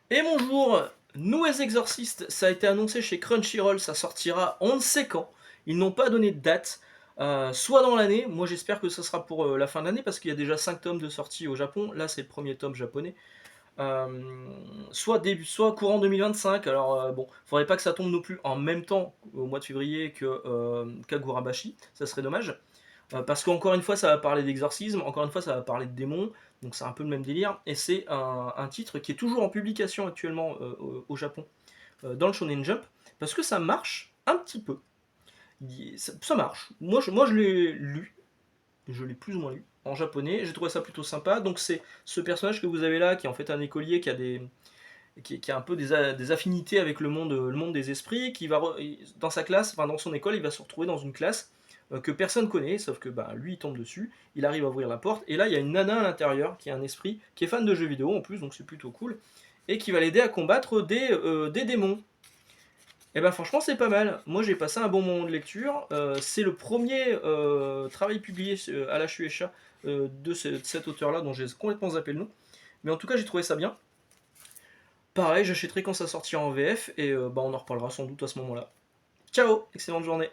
Et bonjour, New Exorcist, ça a été annoncé chez Crunchyroll, ça sortira on ne sait quand. Ils n'ont pas donné de date, soit dans l'année, moi j'espère que ce sera pour la fin de l'année parce qu'il y a déjà 5 tomes de sortie au Japon, là c'est le premier tome japonais. Soit début, soit courant 2025. Alors bon, faudrait pas que ça tombe non plus en même temps au mois de février que Kagurabashi, ça serait dommage. Parce qu'encore une fois, ça va parler d'exorcisme, encore une fois, ça va parler de démons, donc c'est un peu le même délire. Et c'est un titre qui est toujours en publication actuellement au Japon, dans le Shonen Jump, parce que ça marche un petit peu. Ça marche. Moi, je l'ai lu, je l'ai plus ou moins lu, en japonais, j'ai trouvé ça plutôt sympa. Donc c'est ce personnage que vous avez là, qui est en fait un écolier qui a un peu des affinités avec le monde des esprits, qui va dans sa classe, enfin dans son école, il va se retrouver dans une classe que personne connaît, sauf que bah, lui il tombe dessus, il arrive à ouvrir la porte, et là il y a une nana à l'intérieur qui est un esprit, qui est fan de jeux vidéo en plus, donc c'est plutôt cool, et qui va l'aider à combattre des démons. Et ben franchement c'est pas mal, moi j'ai passé un bon moment de lecture, c'est le premier travail publié à la Shueisha de cet auteur là dont j'ai complètement zappé le nom, mais en tout cas j'ai trouvé ça bien. Pareil, j'achèterai quand ça sortira en VF et bah, on en reparlera sans doute à ce moment-là. Ciao, excellente journée.